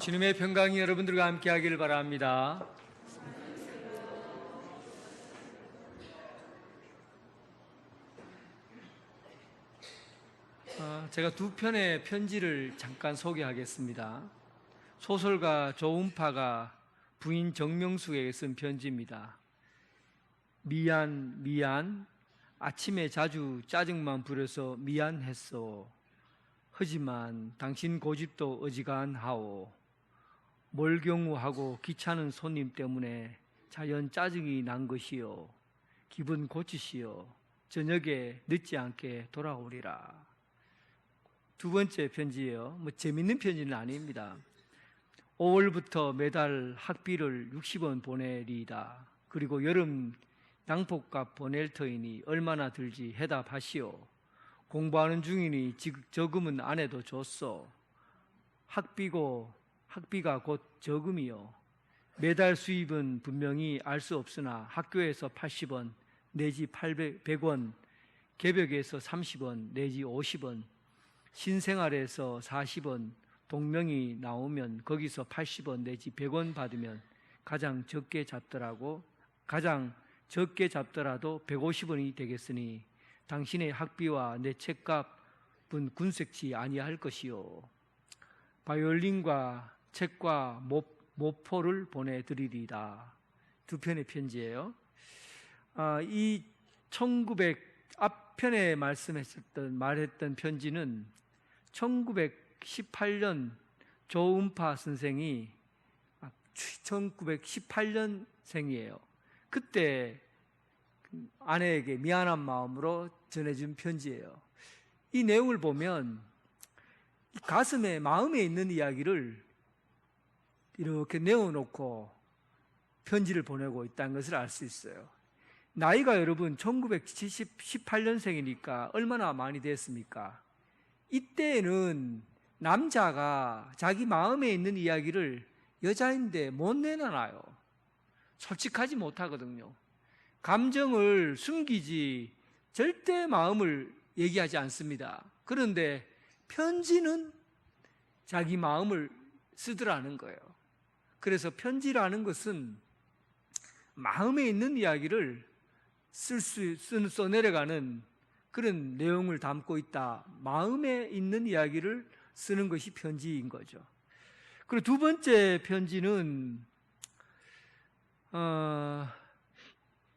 주님의 평강이 여러분들과 함께 하기를 바랍니다. 제가 두 편의 편지를 잠깐 소개하겠습니다. 소설가 조은파가 부인 정명숙에게 쓴 편지입니다. 미안, 아침에 자주 짜증만 부려서 미안했어. 하지만 당신 고집도 어지간하오. 몰경우하고 귀찮은 손님 때문에 자연 짜증이 난 것이요. 기분 고치시오. 저녁에 늦지 않게 돌아오리라. 두 번째 편지예요. 재밌는 편지는 아닙니다. 5월부터 매달 학비를 60원 보내리이다. 그리고 여름 양복값 보낼 터이니 얼마나 들지 해답하시오. 공부하는 중이니 저금은 안 해도 좋소. 학비가 곧 저금이요. 매달 수입은 분명히 알 수 없으나 학교에서 80원 내지 100원, 개벽에서 30원 내지 50원, 신생활에서 40원, 동명이 나오면 거기서 80원 내지 100원 받으면 가장 적게 잡더라도 150원이 되겠으니 당신의 학비와 내 책값은 군색치 아니할 것이요. 바이올린과 책과 모포를 보내드리리다. 두 편의 편지예요. 이 앞편에 말했던 편지는 1918년 조은파 선생이 1918년생이에요. 그때 아내에게 미안한 마음으로 전해준 편지예요. 이 내용을 보면 마음에 있는 이야기를 이렇게 내어놓고 편지를 보내고 있다는 것을 알 수 있어요. 나이가 여러분 1918년생이니까 얼마나 많이 됐습니까? 이때에는 남자가 자기 마음에 있는 이야기를 여자인데 못 내놔요. 솔직하지 못하거든요. 감정을 숨기지 절대 마음을 얘기하지 않습니다. 그런데 편지는 자기 마음을 쓰더라는 거예요. 그래서 편지라는 것은 마음에 있는 이야기를 써내려가는 그런 내용을 담고 있다. 마음에 있는 이야기를 쓰는 것이 편지인 거죠. 그리고 두 번째 편지는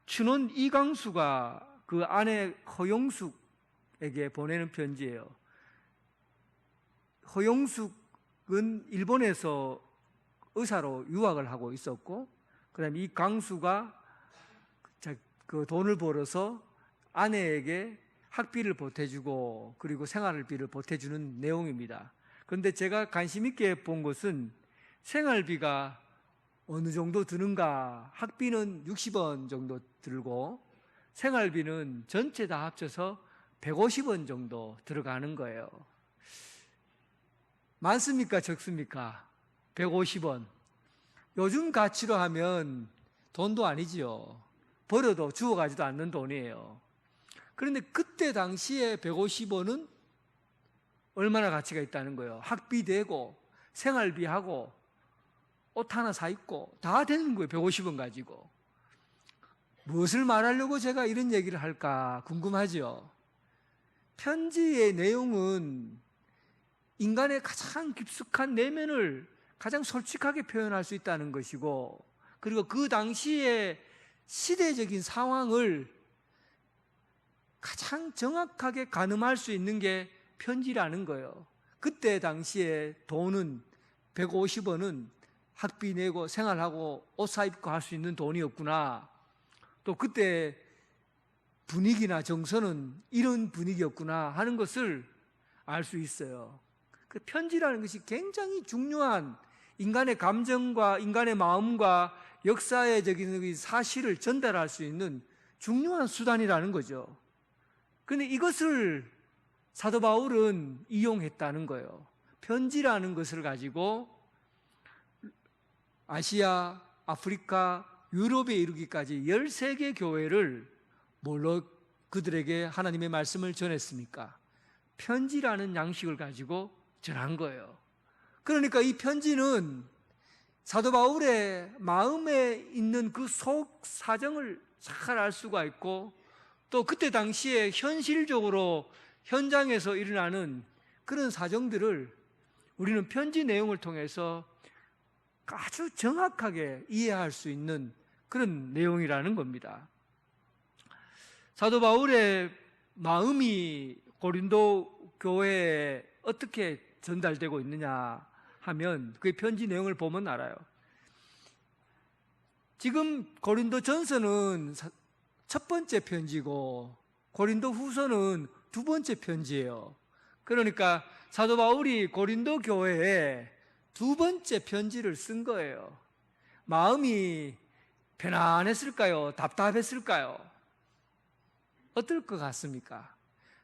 춘원 이강수가 그 아내 허용숙에게 보내는 편지예요. 허용숙은 일본에서 의사로 유학을 하고 있었고, 그 다음에 이 강수가 그 돈을 벌어서 아내에게 학비를 보태주고 그리고 생활비를 보태주는 내용입니다. 그런데 제가 관심 있게 본 것은 생활비가 어느 정도 드는가. 학비는 60원 정도 들고 생활비는 전체 다 합쳐서 150원 정도 들어가는 거예요. 많습니까? 적습니까? 150원. 요즘 가치로 하면 돈도 아니지요. 벌어도 주워가지도 않는 돈이에요. 그런데 그때 당시에 150원은 얼마나 가치가 있다는 거예요. 학비 되고 생활비하고 옷 하나 사 입고 다 되는 거예요. 150원 가지고. 무엇을 말하려고 제가 이런 얘기를 할까 궁금하죠. 편지의 내용은 인간의 가장 깊숙한 내면을 가장 솔직하게 표현할 수 있다는 것이고, 그리고 그 당시의 시대적인 상황을 가장 정확하게 가늠할 수 있는 게 편지라는 거예요. 그때 당시에 돈은 150원은 학비 내고 생활하고 옷 사입고 할 수 있는 돈이었구나. 또 그때 분위기나 정서는 이런 분위기였구나 하는 것을 알 수 있어요. 그 편지라는 것이 굉장히 중요한 인간의 감정과 인간의 마음과 역사적인 사실을 전달할 수 있는 중요한 수단이라는 거죠. 그런데 이것을 사도 바울은 이용했다는 거예요. 편지라는 것을 가지고 아시아, 아프리카, 유럽에 이르기까지 13개 교회를 뭘로 그들에게 하나님의 말씀을 전했습니까? 편지라는 양식을 가지고 전한 거예요. 그러니까 이 편지는 사도 바울의 마음에 있는 그 속 사정을 잘 알 수가 있고, 또 그때 당시에 현실적으로 현장에서 일어나는 그런 사정들을 우리는 편지 내용을 통해서 아주 정확하게 이해할 수 있는 그런 내용이라는 겁니다. 사도 바울의 마음이 고린도 교회에 어떻게 전달되고 있느냐 하면 그 편지 내용을 보면 알아요. 지금 고린도 전서는 첫 번째 편지고 고린도 후서는 두 번째 편지예요. 그러니까 사도 바울이 고린도 교회에 두 번째 편지를 쓴 거예요. 마음이 편안했을까요? 답답했을까요? 어떨 것 같습니까?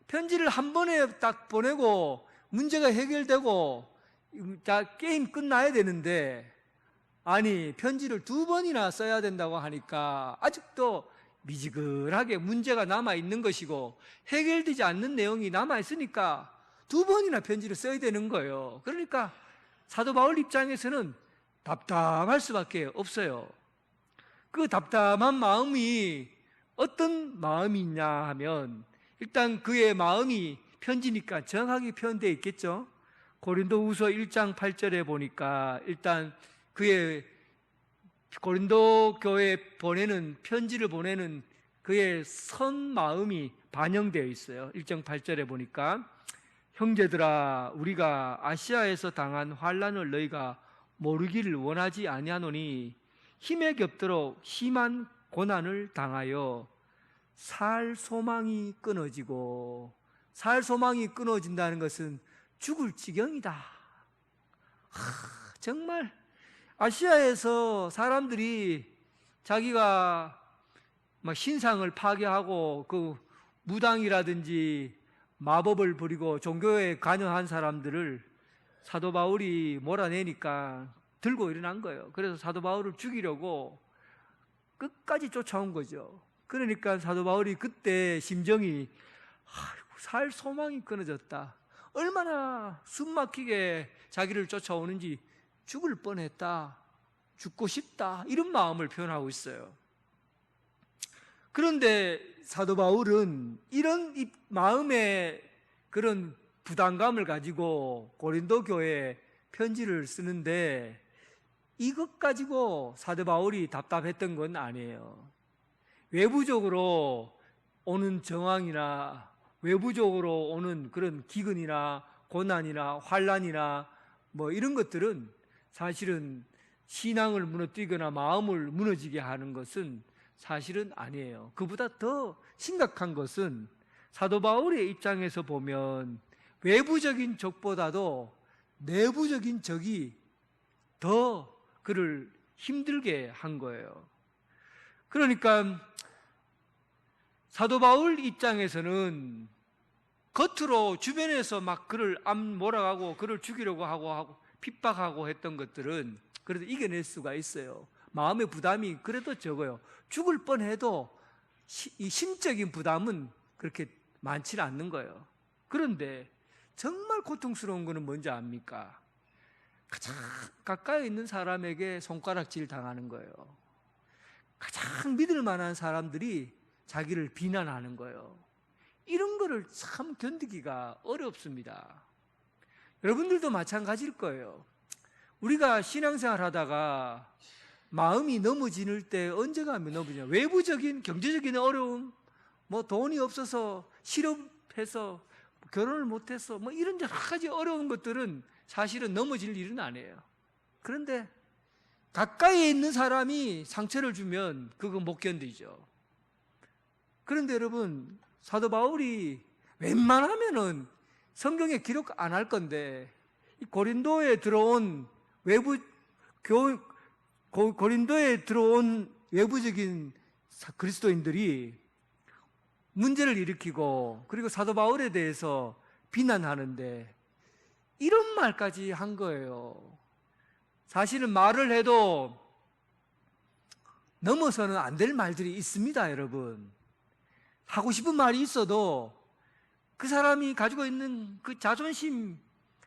편지를 한 번에 딱 보내고 문제가 해결되고 자, 게임 끝나야 되는데, 아니 편지를 두 번이나 써야 된다고 하니까 아직도 미지근하게 문제가 남아있는 것이고 해결되지 않는 내용이 남아있으니까 두 번이나 편지를 써야 되는 거예요. 그러니까 사도 바울 입장에서는 답답할 수밖에 없어요. 그 답답한 마음이 어떤 마음이냐 하면, 일단 그의 마음이 편지니까 정확하게 표현되어 있겠죠. 고린도후서 1장 8절에 보니까 일단 그의 고린도 교회에 보내는 편지를 보내는 그의 선 마음이 반영되어 있어요. 1장 8절에 보니까, 형제들아, 우리가 아시아에서 당한 환난을 너희가 모르기를 원하지 아니하노니 힘에 겹도록 심한 고난을 당하여 살 소망이 끊어지고, 살 소망이 끊어진다는 것은 죽을 지경이다. 정말 아시아에서 사람들이 자기가 막 신상을 파괴하고 그 무당이라든지 마법을 부리고 종교에 관여한 사람들을 사도 바울이 몰아내니까 들고 일어난 거예요. 그래서 사도 바울을 죽이려고 끝까지 쫓아온 거죠. 그러니까 사도 바울이 그때 심정이, 살 소망이 끊어졌다, 얼마나 숨막히게 자기를 쫓아오는지, 죽을 뻔했다, 죽고 싶다, 이런 마음을 표현하고 있어요. 그런데 사도 바울은 이런 마음의 그런 부담감을 가지고 고린도 교회에 편지를 쓰는데, 이것 가지고 사도 바울이 답답했던 건 아니에요. 외부적으로 오는 정황이나 외부적으로 오는 그런 기근이나 고난이나 환난이나 뭐 이런 것들은 사실은 신앙을 무너뜨리거나 마음을 무너지게 하는 것은 사실은 아니에요. 그보다 더 심각한 것은 사도 바울의 입장에서 보면 외부적인 적보다도 내부적인 적이 더 그를 힘들게 한 거예요. 그러니까 사도 바울 입장에서는 겉으로 주변에서 막 그를 몰아가고 그를 죽이려고 하고 핍박하고 했던 것들은 그래도 이겨낼 수가 있어요. 마음의 부담이 그래도 적어요. 죽을 뻔해도 이 심적인 부담은 그렇게 많지는 않는 거예요. 그런데 정말 고통스러운 거는 뭔지 압니까? 가장 가까이 있는 사람에게 손가락질 당하는 거예요. 가장 믿을 만한 사람들이 자기를 비난하는 거예요. 이런 거를 참 견디기가 어렵습니다. 여러분들도 마찬가지일 거예요. 우리가 신앙생활 하다가 마음이 넘어지는 때 언제가 넘어지냐? 외부적인 경제적인 어려움, 뭐 돈이 없어서 실업해서 결혼을 못해서 뭐 이런 여러 가지 어려운 것들은 사실은 넘어질 일은 아니에요. 그런데 가까이에 있는 사람이 상처를 주면 그거 못 견디죠. 그런데 여러분, 사도 바울이 웬만하면은 성경에 기록 안 할 건데, 이 고린도에 들어온 고린도에 들어온 외부적인 그리스도인들이 문제를 일으키고, 그리고 사도 바울에 대해서 비난하는데 이런 말까지 한 거예요. 사실은 말을 해도 넘어서는 안 될 말들이 있습니다, 여러분. 하고 싶은 말이 있어도 그 사람이 가지고 있는 그 자존심,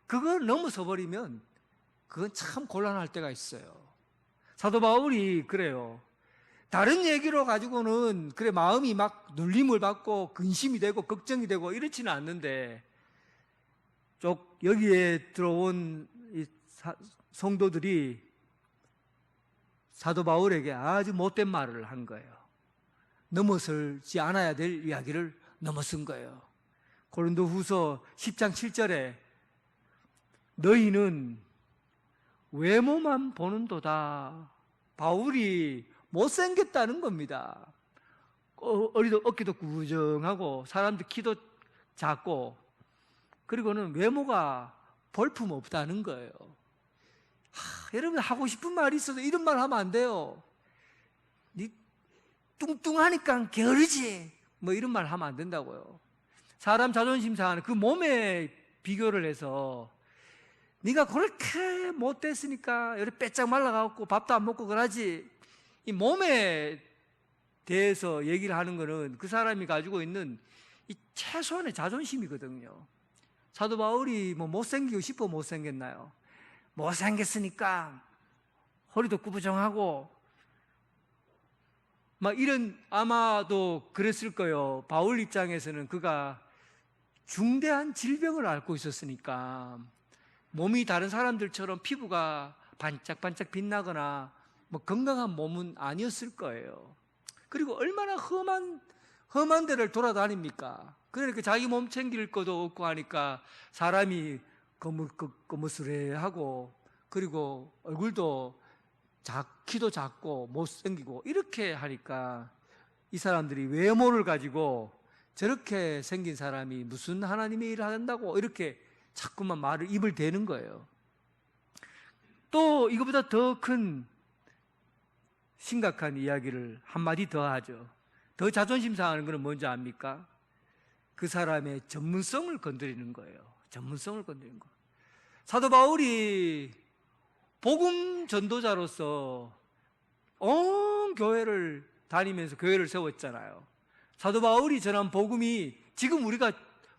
그걸 넘어서 버리면 그건 참 곤란할 때가 있어요. 사도 바울이 그래요. 다른 얘기로 가지고는 그래 마음이 막 눌림을 받고 근심이 되고 걱정이 되고 이렇지는 않는데 쪽 여기에 들어온 이 성도들이 사도 바울에게 아주 못된 말을 한 거예요. 넘어설지 않아야 될 이야기를 넘어선 거예요. 고린도후서 10장 7절에 너희는 외모만 보는도다. 바울이 못생겼다는 겁니다. 어깨도 구부정하고 사람들 키도 작고 그리고는 외모가 볼품 없다는 거예요. 여러분 하고 싶은 말이 있어도 이런 말 하면 안 돼요. 니 뚱뚱하니까 게으르지 뭐 이런 말 하면 안 된다고요. 사람 자존심 상하는 그 몸에 비교를 해서 네가 그렇게 못됐으니까 이렇게 빼짝 말라가고 밥도 안 먹고 그러지. 이 몸에 대해서 얘기를 하는 거는 그 사람이 가지고 있는 이 최소한의 자존심이거든요. 사도 바울이 뭐 못생기고 싶어 못생겼나요? 못생겼으니까 허리도 구부정하고 막 이런 아마도 그랬을 거예요. 바울 입장에서는 그가 중대한 질병을 앓고 있었으니까 몸이 다른 사람들처럼 피부가 반짝반짝 빛나거나 뭐 건강한 몸은 아니었을 거예요. 그리고 얼마나 험한 데를 돌아다닙니까? 그러니까 자기 몸 챙길 것도 없고 하니까 사람이 거무스레하고 그리고 얼굴도 키도 작고 못생기고 이렇게 하니까 이 사람들이 외모를 가지고 저렇게 생긴 사람이 무슨 하나님의 일을 한다고 이렇게 자꾸만 입을 대는 거예요. 또 이거보다 더 큰 심각한 이야기를 한마디 더 하죠. 더 자존심 상하는 것은 뭔지 압니까? 그 사람의 전문성을 건드리는 거예요. 전문성을 건드리는 거. 사도 바울이 복음 전도자로서 온 교회를 다니면서 교회를 세웠잖아요. 사도 바울이 전한 복음이 지금 우리가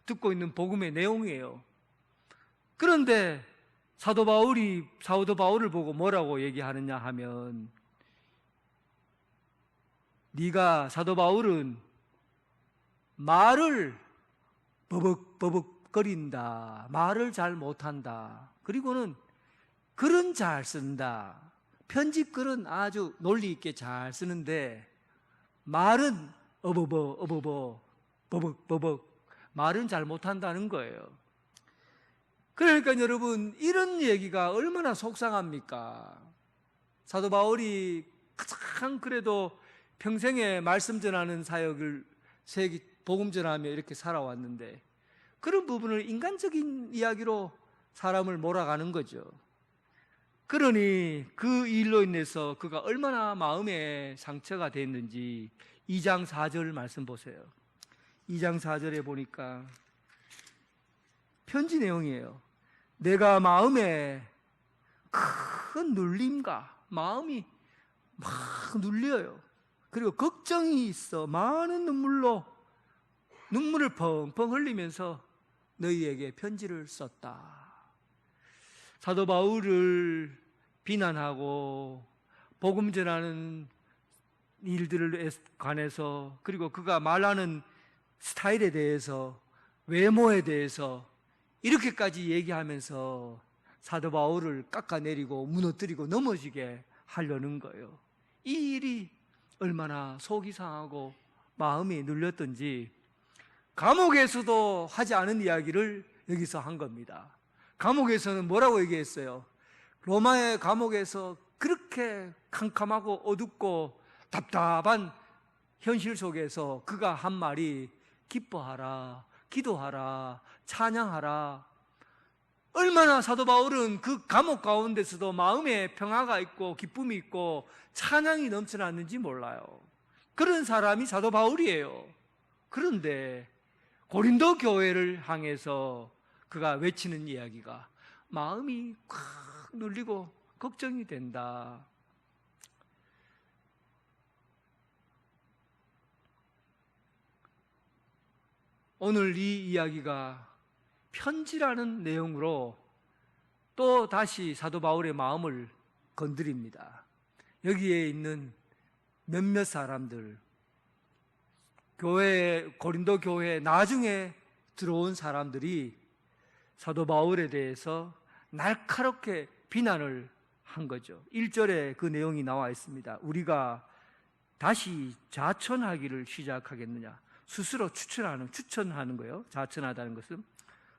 듣고 있는 복음의 내용이에요. 그런데 사도 바울을 보고 뭐라고 얘기하느냐 하면 네가 사도 바울은 말을 버벅거린다. 말을 잘 못한다. 그리고는 글은 잘 쓴다. 편집글은 아주 논리 있게 잘 쓰는데 말은 버벅 말은 잘 못한다는 거예요. 그러니까 여러분 이런 얘기가 얼마나 속상합니까? 사도 바울이 가장 그래도 평생에 말씀 전하는 사역을 복음 전하며 이렇게 살아왔는데 그런 부분을 인간적인 이야기로 사람을 몰아가는 거죠. 그러니 그 일로 인해서 그가 얼마나 마음에 상처가 됐는지 2장 4절 말씀 보세요. 2장 4절에 보니까 편지 내용이에요. 내가 마음에 큰 눌림과 마음이 막 눌려요. 그리고 걱정이 있어 많은 눈물을 펑펑 흘리면서 너희에게 편지를 썼다. 사도 바울을 비난하고 복음 전하는 일들에 관해서 그리고 그가 말하는 스타일에 대해서 외모에 대해서 이렇게까지 얘기하면서 사도 바울을 깎아내리고 무너뜨리고 넘어지게 하려는 거예요. 이 일이 얼마나 속이 상하고 마음이 눌렸던지 감옥에서도 하지 않은 이야기를 여기서 한 겁니다. 감옥에서는 뭐라고 얘기했어요? 로마의 감옥에서 그렇게 캄캄하고 어둡고 답답한 현실 속에서 그가 한 말이 기뻐하라, 기도하라, 찬양하라. 얼마나 사도 바울은 그 감옥 가운데서도 마음에 평화가 있고 기쁨이 있고 찬양이 넘쳐났는지 몰라요. 그런 사람이 사도 바울이에요. 그런데 고린도 교회를 향해서 그가 외치는 이야기가 마음이 콱 눌리고 걱정이 된다. 오늘 이 이야기가 편지라는 내용으로 또 다시 사도 바울의 마음을 건드립니다. 여기에 있는 몇몇 사람들, 고린도 교회에 나중에 들어온 사람들이 사도 바울에 대해서 날카롭게 비난을 한 거죠. 1절에 그 내용이 나와 있습니다. 우리가 다시 자천하기를 시작하겠느냐. 스스로 추천하는 거예요. 자천하다는 것은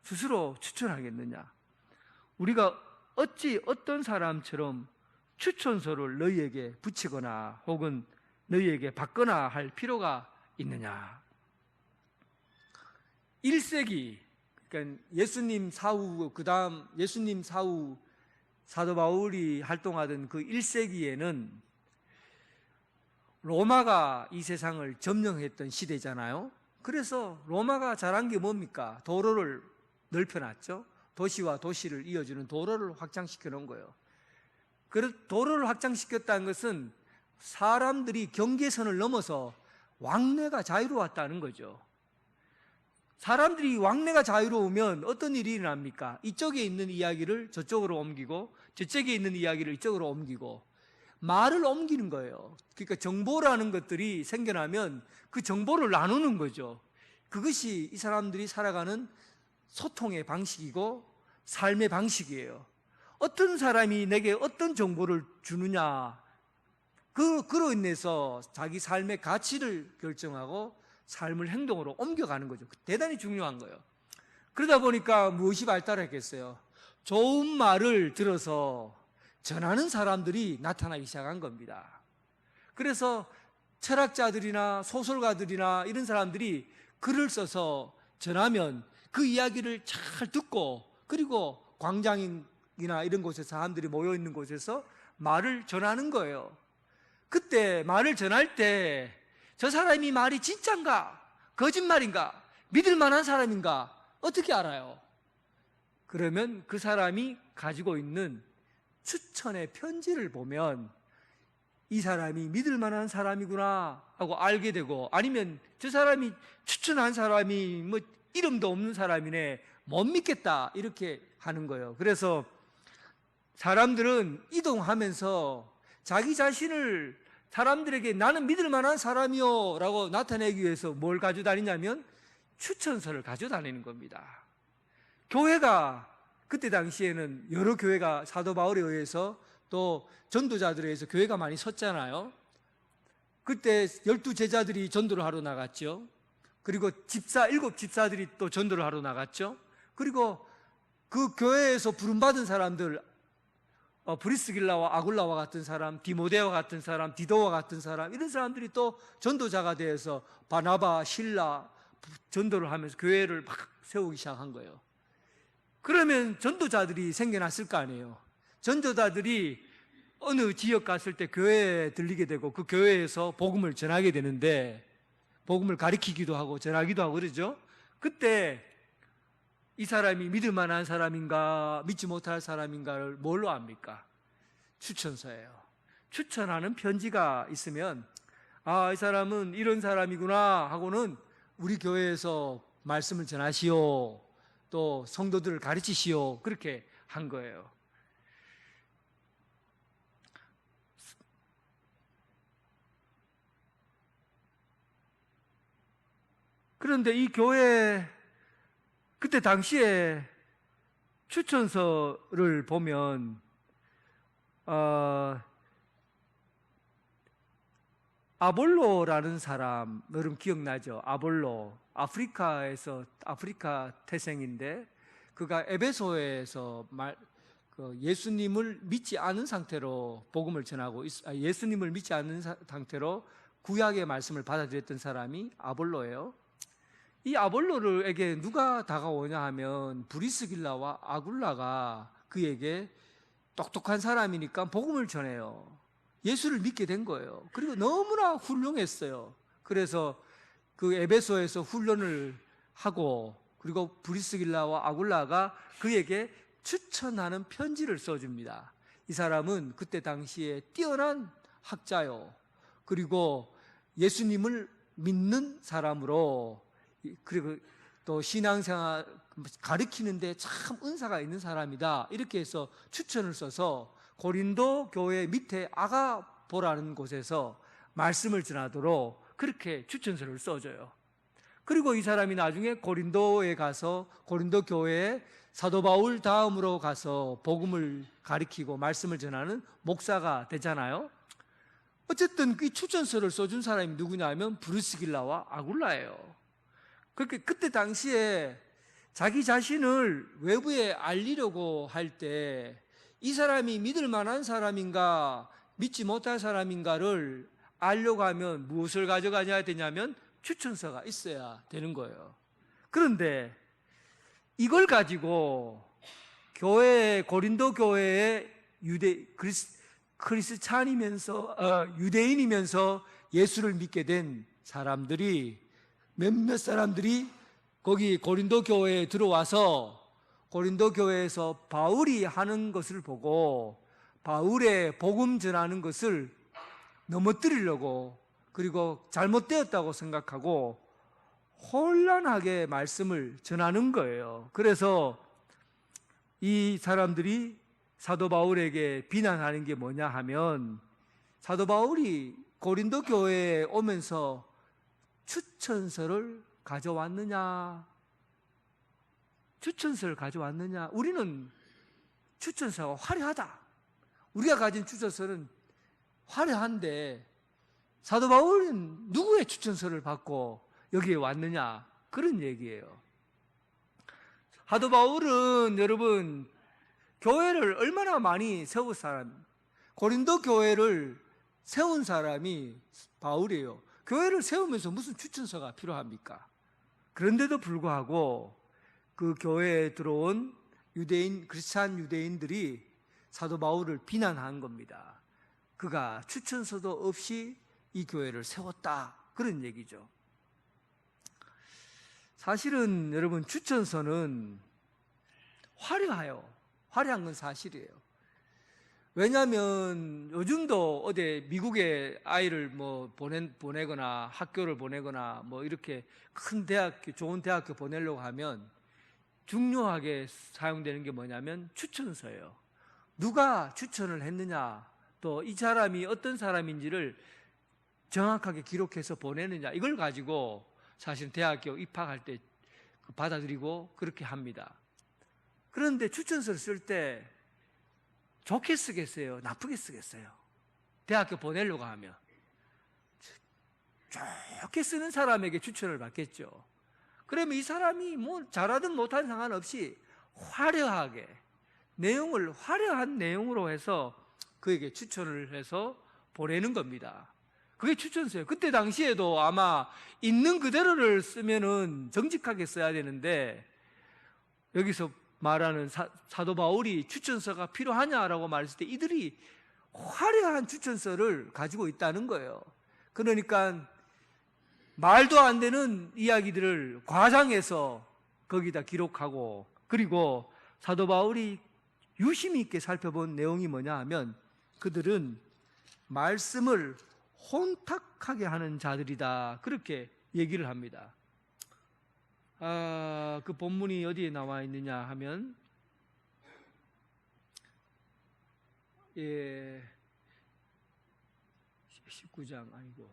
스스로 추천하겠느냐. 우리가 어찌 어떤 사람처럼 추천서를 너희에게 붙이거나 혹은 너희에게 받거나 할 필요가 있느냐. 1세기, 그러니까 예수님 사후, 그 다음 예수님 사후 사도 바울이 활동하던 그 1세기에는 로마가 이 세상을 점령했던 시대잖아요. 그래서 로마가 잘한 게 뭡니까? 도로를 넓혀놨죠. 도시와 도시를 이어주는 도로를 확장시켜 놓은 거예요. 도로를 확장시켰다는 것은 사람들이 경계선을 넘어서 왕래가 자유로웠다는 거죠. 사람들이 왕래가 자유로우면 어떤 일이 일어납니까? 이쪽에 있는 이야기를 저쪽으로 옮기고 저쪽에 있는 이야기를 이쪽으로 옮기고 말을 옮기는 거예요. 그러니까 정보라는 것들이 생겨나면 그 정보를 나누는 거죠. 그것이 이 사람들이 살아가는 소통의 방식이고 삶의 방식이에요. 어떤 사람이 내게 어떤 정보를 주느냐, 그로 인해서 자기 삶의 가치를 결정하고 삶을 행동으로 옮겨가는 거죠. 대단히 중요한 거예요. 그러다 보니까 무엇이 발달했겠어요? 좋은 말을 들어서 전하는 사람들이 나타나기 시작한 겁니다. 그래서 철학자들이나 소설가들이나 이런 사람들이 글을 써서 전하면 그 이야기를 잘 듣고, 그리고 광장이나 이런 곳에서 사람들이 모여있는 곳에서 말을 전하는 거예요. 그때 말을 전할 때 저 사람이 말이 진짠가 거짓말인가 믿을 만한 사람인가 어떻게 알아요? 그러면 그 사람이 가지고 있는 추천의 편지를 보면 이 사람이 믿을 만한 사람이구나 하고 알게 되고, 아니면 저 사람이 추천한 사람이 뭐 이름도 없는 사람이네 못 믿겠다 이렇게 하는 거예요. 그래서 사람들은 이동하면서 자기 자신을 사람들에게 나는 믿을 만한 사람이요 라고 나타내기 위해서 뭘 가지고 다니냐면 추천서를 가지고 다니는 겁니다. 교회가 그때 당시에는 여러 교회가 사도 바울에 의해서 또 전도자들에 의해서 교회가 많이 섰잖아요. 그때 12제자들이 전도를 하러 나갔죠. 그리고 7집사들이 또 전도를 하러 나갔죠. 그리고 그 교회에서 부름받은 사람들, 브리스길라와 아굴라와 같은 사람, 디모데와 같은 사람, 디도와 같은 사람, 이런 사람들이 또 전도자가 되어서 바나바, 실라 전도를 하면서 교회를 막 세우기 시작한 거예요. 그러면 전도자들이 생겨났을 거 아니에요. 전도자들이 어느 지역 갔을 때 교회에 들리게 되고 그 교회에서 복음을 전하게 되는데, 복음을 가리키기도 하고 전하기도 하고 그러죠. 그때 이 사람이 믿을 만한 사람인가 믿지 못할 사람인가를 뭘로 압니까? 추천서예요. 추천하는 편지가 있으면 아, 이 사람은 이런 사람이구나 하고는 우리 교회에서 말씀을 전하시오, 또 성도들을 가르치시오, 그렇게 한 거예요. 그런데 이 교회 그때 당시에 추천서를 보면 아볼로라는 사람, 여러분 기억나죠? 아볼로, 아프리카 태생인데 그가 에베소에서 예수님을 믿지 않은 상태로 복음을 전하고, 예수님을 믿지 않는 상태로 구약의 말씀을 받아들였던 사람이 아볼로예요. 이 아볼로에게 누가 다가오냐 하면 브리스길라와 아굴라가 그에게 똑똑한 사람이니까 복음을 전해요. 예수를 믿게 된 거예요. 그리고 너무나 훌륭했어요. 그래서 그 에베소에서 훈련을 하고, 그리고 브리스길라와 아굴라가 그에게 추천하는 편지를 써줍니다. 이 사람은 그때 당시에 뛰어난 학자요, 그리고 예수님을 믿는 사람으로, 그리고 또 신앙생활 가르치는데 참 은사가 있는 사람이다, 이렇게 해서 추천을 써서 고린도 교회 밑에 아가보라는 곳에서 말씀을 전하도록 그렇게 추천서를 써줘요. 그리고 이 사람이 나중에 고린도에 가서 고린도 교회에 사도 바울 다음으로 가서 복음을 가리키고 말씀을 전하는 목사가 되잖아요. 어쨌든 이 추천서를 써준 사람이 누구냐면 브루스길라와 아굴라예요. 그렇게 그때 당시에 자기 자신을 외부에 알리려고 할 때 이 사람이 믿을 만한 사람인가 믿지 못할 사람인가를 알려고 하면 무엇을 가져가야 되냐면 추천서가 있어야 되는 거예요. 그런데 이걸 가지고 고린도 교회의 유대인이면서 예수를 믿게 된 사람들이, 몇몇 사람들이 거기 고린도 교회에 들어와서 고린도 교회에서 바울이 하는 것을 보고 바울의 복음 전하는 것을 넘어뜨리려고, 그리고 잘못되었다고 생각하고 혼란하게 말씀을 전하는 거예요. 그래서 이 사람들이 사도 바울에게 비난하는 게 뭐냐 하면, 사도 바울이 고린도 교회에 오면서 추천서를 가져왔느냐, 추천서를 가져왔느냐, 우리는 추천서가 화려하다, 우리가 가진 추천서는 화려한데 사도 바울은 누구의 추천서를 받고 여기에 왔느냐, 그런 얘기예요. 사도 바울은 여러분 교회를 얼마나 많이 세운 사람, 고린도 교회를 세운 사람이 바울이에요. 교회를 세우면서 무슨 추천서가 필요합니까? 그런데도 불구하고 그 교회에 들어온 크리스찬 유대인들이 사도 바울을 비난한 겁니다. 그가 추천서도 없이 이 교회를 세웠다, 그런 얘기죠. 사실은 여러분 추천서는 화려한 건 사실이에요. 왜냐하면 요즘도 어디 미국에 아이를 뭐 보내거나 학교를 보내거나 뭐 이렇게 큰 대학교, 좋은 대학교 보내려고 하면 중요하게 사용되는 게 뭐냐면 추천서예요. 누가 추천을 했느냐, 또 이 사람이 어떤 사람인지를 정확하게 기록해서 보내느냐, 이걸 가지고 사실 대학교 입학할 때 받아들이고 그렇게 합니다. 그런데 추천서를 쓸 때 좋게 쓰겠어요, 나쁘게 쓰겠어요? 대학교 보내려고 하면 좋게 쓰는 사람에게 추천을 받겠죠. 그러면 이 사람이 뭐 잘하든 못하든 상관없이 화려하게, 화려한 내용으로 해서 그에게 추천을 해서 보내는 겁니다. 그게 추천서예요. 그때 당시에도 아마 있는 그대로를 쓰면은 정직하게 써야 되는데, 여기서 말하는 사도 바울이 추천서가 필요하냐라고 말했을 때 이들이 화려한 추천서를 가지고 있다는 거예요. 그러니까 말도 안 되는 이야기들을 과장해서 거기다 기록하고, 그리고 사도 바울이 유심히 있게 살펴본 내용이 뭐냐 하면 그들은 말씀을 혼탁하게 하는 자들이다, 그렇게 얘기를 합니다. 그 본문이 어디에 나와 있느냐 하면 19장 아니고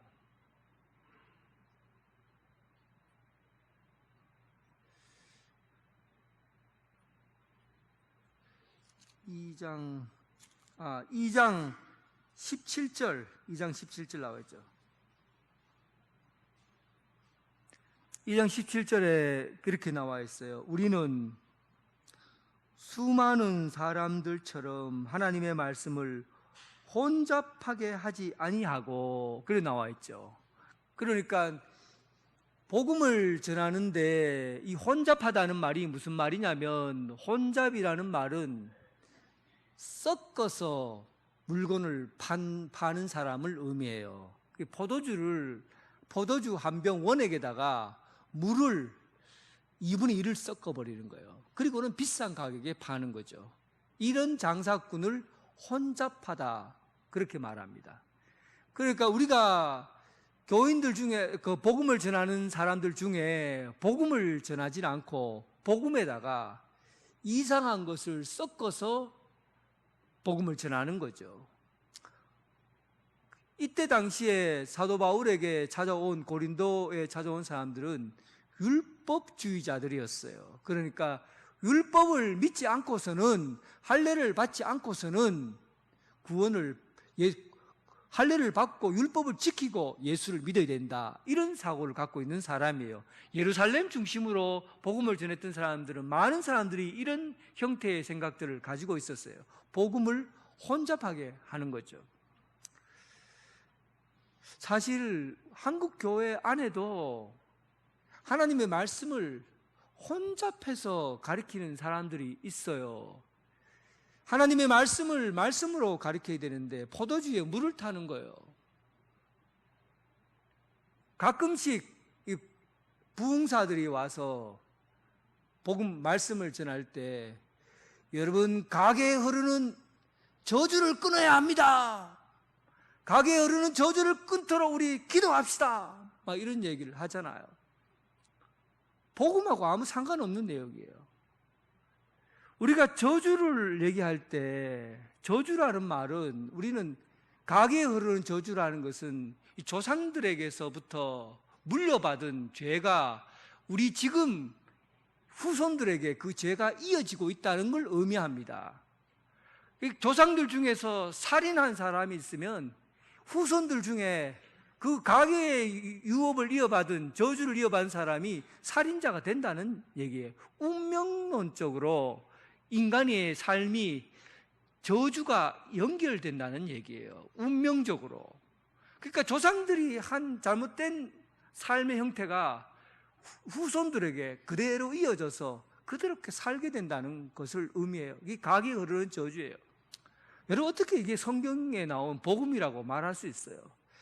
2장 17절 나와 있죠. 2장 17절에 그렇게 나와 있어요. 우리는 수많은 사람들처럼 하나님의 말씀을 혼잡하게 하지 아니하고, 그래 나와 있죠. 그러니까 복음을 전하는데 이 혼잡하다는 말이 무슨 말이냐면, 혼잡이라는 말은 섞어서 물건을 파는 사람을 의미해요. 포도주 한 병 원액에다가 물을 2분의 1을 섞어버리는 거예요. 그리고는 비싼 가격에 파는 거죠. 이런 장사꾼을 혼잡하다, 그렇게 말합니다. 그러니까 우리가 교인들 중에 그 복음을 전하는 사람들 중에 복음을 전하지 않고 복음에다가 이상한 것을 섞어서 복음을 전하는 거죠. 이때 당시에 사도 바울에게 찾아온 고린도에 찾아온 사람들은 율법주의자들이었어요. 그러니까 율법을 믿지 않고서는, 할례를 받지 않고서는 할례를 받고 율법을 지키고 예수를 믿어야 된다, 이런 사고를 갖고 있는 사람이에요. 예루살렘 중심으로 복음을 전했던 사람들은, 많은 사람들이 이런 형태의 생각들을 가지고 있었어요. 복음을 혼잡하게 하는 거죠. 사실 한국 교회 안에도 하나님의 말씀을 혼잡해서 가르치는 사람들이 있어요. 하나님의 말씀을 말씀으로 가르쳐야 되는데 포도주에 물을 타는 거예요. 가끔씩 이 부흥사들이 와서 복음 말씀을 전할 때, 여러분, 가게에 흐르는 저주를 끊어야 합니다. 가게에 흐르는 저주를 끊도록 우리 기도합시다, 막 이런 얘기를 하잖아요. 복음하고 아무 상관없는 내용이에요. 우리가 저주를 얘기할 때, 저주라는 말은, 우리는 가게에 흐르는 저주라는 것은 이 조상들에게서부터 물려받은 죄가 우리 지금 후손들에게 그 죄가 이어지고 있다는 걸 의미합니다. 조상들 중에서 살인한 사람이 있으면 후손들 중에 그 가게의 유업을 이어받은, 저주를 이어받은 사람이 살인자가 된다는 얘기예요. 운명론적으로 인간의 삶이 저주가 연결된다는 얘기예요. 운명적으로. 그러니까 조상들이 한 잘못된 삶의 형태가 후손들에게 그대로 이어져서 그대로 살게 된다는 것을 의미해요. 이게 가게에 흐르는 저주예요. 여러분, 어떻게 이게 성경에 나온 복음이라고 말할 수 있어요?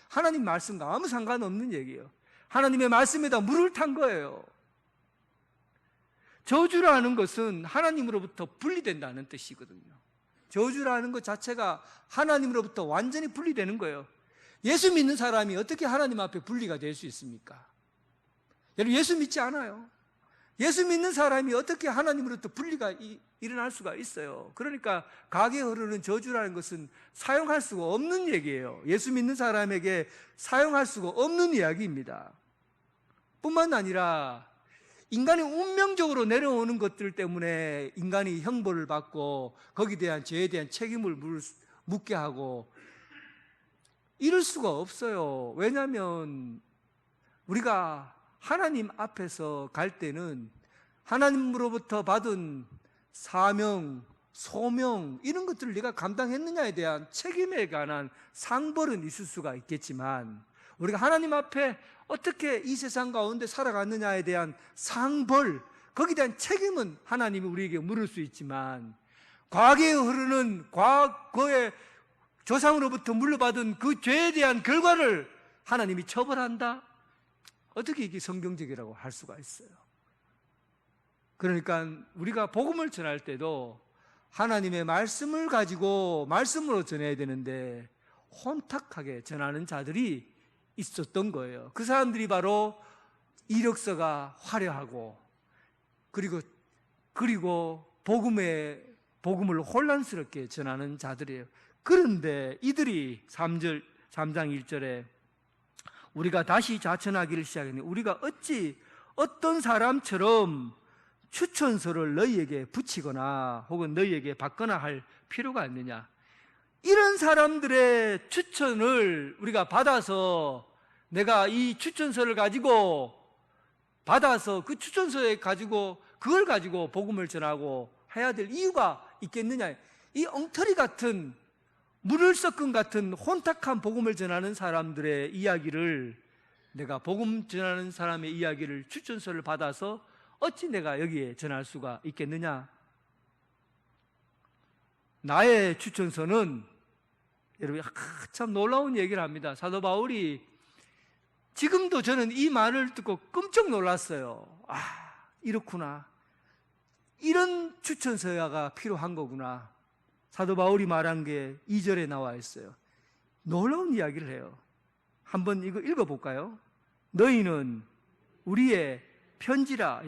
하나님 말씀과 아무 상관없는 얘기예요. 하나님의 말씀에다 물을 탄 거예요. 저주라는 것은 하나님으로부터 분리된다는 뜻이거든요. 저주라는 것 자체가 하나님으로부터 완전히 분리되는 거예요. 예수 믿는 사람이 어떻게 하나님 앞에 분리가 될 수 있습니까? 여러분, 예수 믿지 않아요. 예수 믿는 사람이 어떻게 하나님으로부터 분리가 일어날 수가 있어요. 그러니까 가게에 흐르는 저주라는 것은 사용할 수가 없는 얘기예요. 예수 믿는 사람에게 사용할 수가 없는 이야기입니다. 뿐만 아니라 인간이 운명적으로 내려오는 것들 때문에 인간이 형벌을 받고 거기에 대한 죄에 대한 책임을 묻게 하고 이럴 수가 없어요. 왜냐하면 우리가 하나님 앞에서 갈 때는 하나님으로부터 받은 사명, 소명, 이런 것들을 네가 감당했느냐에 대한 책임에 관한 상벌은 있을 수가 있겠지만, 우리가 하나님 앞에 어떻게 이 세상 가운데 살아갔느냐에 대한 상벌, 거기에 대한 책임은 하나님이 우리에게 물을 수 있지만, 과거에 흐르는 과거의 조상으로부터 물려받은 그 죄에 대한 결과를 하나님이 처벌한다? 어떻게 이게 성경적이라고 할 수가 있어요? 그러니까 우리가 복음을 전할 때도 하나님의 말씀을 가지고 말씀으로 전해야 되는데 혼탁하게 전하는 자들이 있었던 거예요. 그 사람들이 바로 이력서가 화려하고 그리고 복음을 혼란스럽게 전하는 자들이에요. 그런데 이들이 3장 1절에 우리가 다시 자천하기를 시작했는데 우리가 어찌 어떤 사람처럼 추천서를 너희에게 붙이거나 혹은 너희에게 받거나 할 필요가 있느냐. 이런 사람들의 추천을 우리가 받아서, 내가 이 추천서를 가지고 받아서 그 추천서에 가지고 그걸 가지고 복음을 전하고 해야 될 이유가 있겠느냐. 이 엉터리 같은, 물을 섞은 같은 혼탁한 복음을 전하는 사람들의 이야기를, 내가 복음 전하는 사람의 이야기를, 추천서를 받아서 어찌 내가 여기에 전할 수가 있겠느냐. 나의 추천서는, 여러분, 참 놀라운 얘기를 합니다. 사도 바울이, 지금도 저는 이 말을 듣고 끔찍 놀랐어요. 이렇구나. 이런 추천서가 필요한 거구나. 사도 바울이 말한 게 2절에 나와 있어요. 놀라운 이야기를 해요. 한번 이거 읽어볼까요? 너희는 우리의 편지라.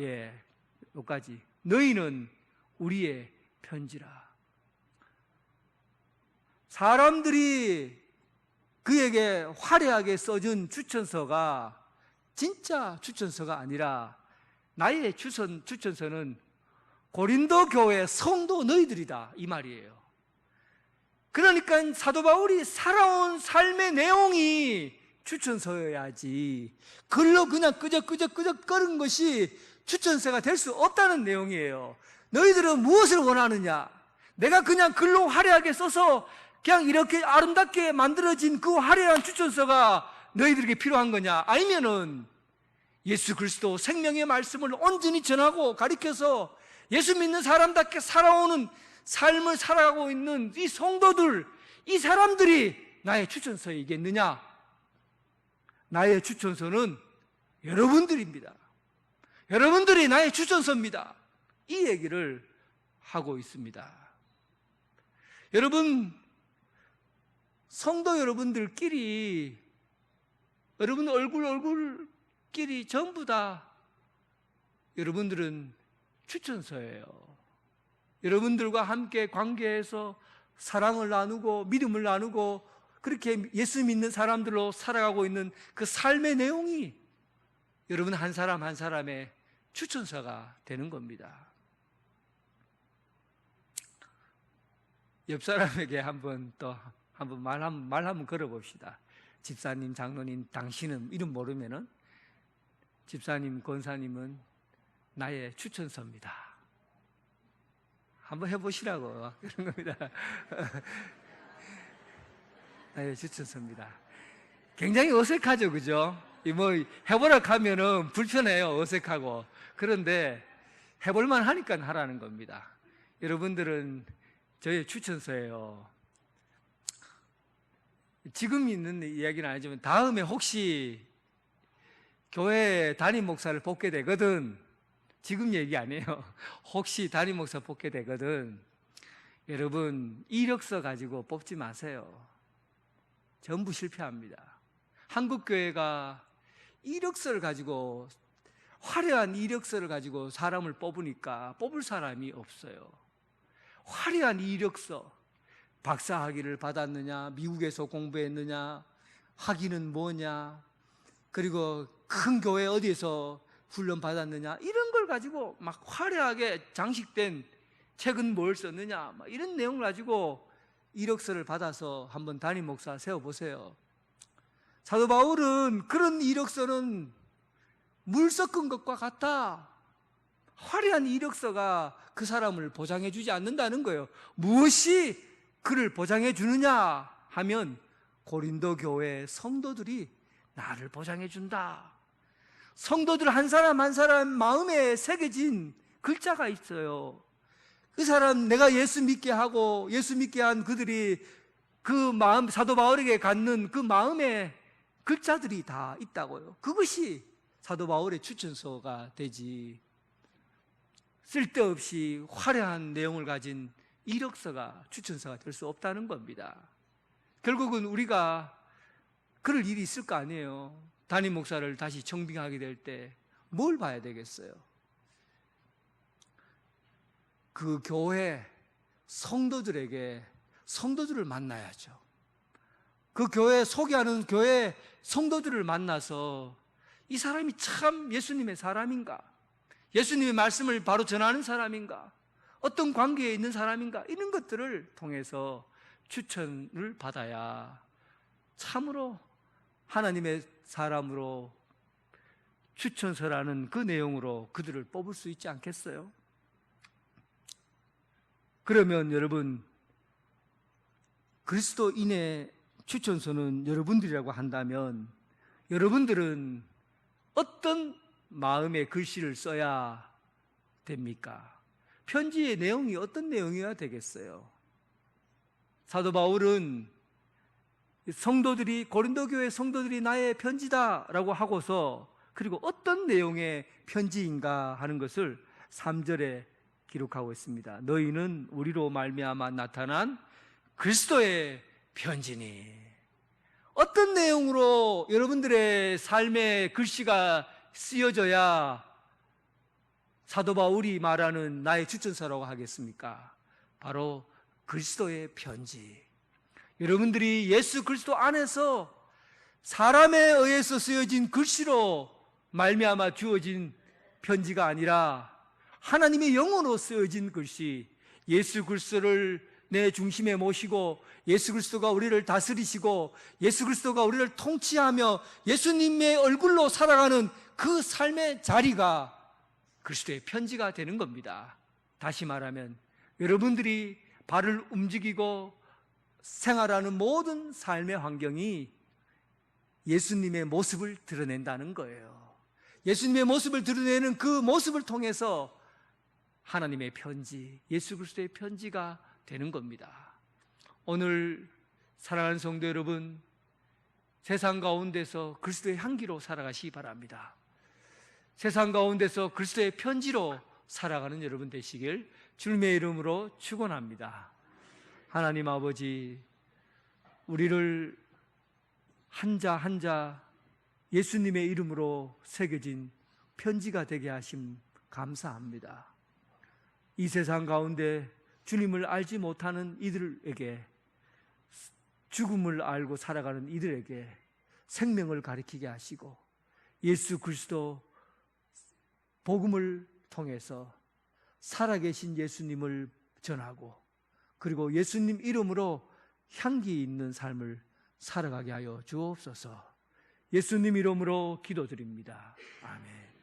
여기까지. 너희는 우리의 편지라. 사람들이 그에게 화려하게 써준 추천서가 진짜 추천서가 아니라 나의 추천서는 고린도 교회 성도 너희들이다, 이 말이에요. 그러니까 사도 바울이 살아온 삶의 내용이 추천서여야지 글로 그냥 끄적끄적 거는 것이 추천서가 될 수 없다는 내용이에요. 너희들은 무엇을 원하느냐? 내가 그냥 글로 화려하게 써서 그냥 이렇게 아름답게 만들어진 그 화려한 추천서가 너희들에게 필요한 거냐? 아니면은 예수 그리스도 생명의 말씀을 온전히 전하고 가르쳐서 예수 믿는 사람답게 살아오는 삶을 살아가고 있는 이 성도들, 이 사람들이 나의 추천서이겠느냐? 나의 추천서는 여러분들입니다. 여러분들이 나의 추천서입니다. 이 얘기를 하고 있습니다. 여러분, 성도 여러분들끼리, 여러분 얼굴끼리 전부 다 여러분들은 추천서예요. 여러분들과 함께 관계해서 사랑을 나누고 믿음을 나누고 그렇게 예수 믿는 사람들로 살아가고 있는 그 삶의 내용이 여러분 한 사람 한 사람의 추천서가 되는 겁니다. 옆 사람에게 한번 말 한번 걸어봅시다. 집사님, 장로님, 당신은 이름 모르면은 집사님, 권사님은 나의 추천서입니다. 한번 해보시라고 그런 겁니다. 나의 추천서입니다. 굉장히 어색하죠, 그죠? 뭐 해보라 하면은 불편해요, 어색하고. 그런데 해볼만 하니까 하라는 겁니다. 여러분들은 저의 추천서예요. 지금 있는 이야기는 아니지만 다음에 혹시 교회 담임 목사를 뽑게 되거든, 지금 얘기 아니에요. 혹시 담임 목사 뽑게 되거든, 여러분 이력서 가지고 뽑지 마세요. 전부 실패합니다. 한국교회가 이력서를 가지고, 화려한 이력서를 가지고 사람을 뽑으니까 뽑을 사람이 없어요. 화려한 이력서, 박사학위를 받았느냐, 미국에서 공부했느냐, 학위는 뭐냐, 그리고 큰 교회 어디에서 훈련 받았느냐, 이런 걸 가지고 막 화려하게 장식된 책은 뭘 썼느냐, 막 이런 내용을 가지고 이력서를 받아서 한번 담임 목사 세워보세요. 사도 바울은 그런 이력서는 물 섞은 것과 같다. 화려한 이력서가 그 사람을 보장해 주지 않는다는 거예요. 무엇이 그를 보장해 주느냐 하면 고린도 교회 성도들이 나를 보장해 준다. 성도들 한 사람 한 사람 마음에 새겨진 글자가 있어요. 그 사람, 내가 예수 믿게 하고 예수 믿게 한 그들이 그 마음, 사도 바울에게 갖는 그 마음의 글자들이 다 있다고요. 그것이 사도 바울의 추천서가 되지, 쓸데없이 화려한 내용을 가진 이력서가 추천서가 될 수 없다는 겁니다. 결국은 우리가 그럴 일이 있을 거 아니에요. 담임 목사를 다시 청빙하게 될 때 뭘 봐야 되겠어요? 그 교회 성도들에게, 성도들을 만나야죠. 그 교회 소개하는 교회 성도들을 만나서 이 사람이 참 예수님의 사람인가, 예수님의 말씀을 바로 전하는 사람인가, 어떤 관계에 있는 사람인가, 이런 것들을 통해서 추천을 받아야 참으로 하나님의 사람으로 추천서라는 그 내용으로 그들을 뽑을 수 있지 않겠어요? 그러면 여러분, 그리스도인의 추천서는 여러분들이라고 한다면 여러분들은 어떤 마음의 글씨를 써야 됩니까? 편지의 내용이 어떤 내용이어야 되겠어요? 사도 바울은 성도들이, 고린도 교회 성도들이 나의 편지다라고 하고서, 그리고 어떤 내용의 편지인가 하는 것을 3절에 기록하고 있습니다. 너희는 우리로 말미암아 나타난 그리스도의 편지니. 어떤 내용으로 여러분들의 삶의 글씨가 쓰여져야 사도 바울이 말하는 나의 추천서라고 하겠습니까? 바로 그리스도의 편지. 여러분들이 예수 그리스도 안에서 사람에 의해서 쓰여진 글씨로 말미암아 주어진 편지가 아니라 하나님의 영으로 쓰여진 글씨, 예수 그리스도를 내 중심에 모시고 예수 그리스도가 우리를 다스리시고 예수 그리스도가 우리를 통치하며 예수님의 얼굴로 살아가는 그 삶의 자리가 그리스도의 편지가 되는 겁니다. 다시 말하면 여러분들이 발을 움직이고 생활하는 모든 삶의 환경이 예수님의 모습을 드러낸다는 거예요. 예수님의 모습을 드러내는 그 모습을 통해서 하나님의 편지, 예수 그리스도의 편지가 되는 겁니다. 오늘 사랑하는 성도 여러분, 세상 가운데서 그리스도의 향기로 살아가시기 바랍니다. 세상 가운데서 그리스도의 편지로 살아가는 여러분 되시길 주님의 이름으로 축원합니다. 하나님 아버지, 우리를 한자 한자 예수님의 이름으로 새겨진 편지가 되게 하심 감사합니다. 이 세상 가운데 주님을 알지 못하는 이들에게, 죽음을 알고 살아가는 이들에게 생명을 가리키게 하시고 예수 그리스도 복음을 통해서 살아계신 예수님을 전하고 그리고 예수님 이름으로 향기 있는 삶을 살아가게 하여 주옵소서. 예수님 이름으로 기도드립니다. 아멘.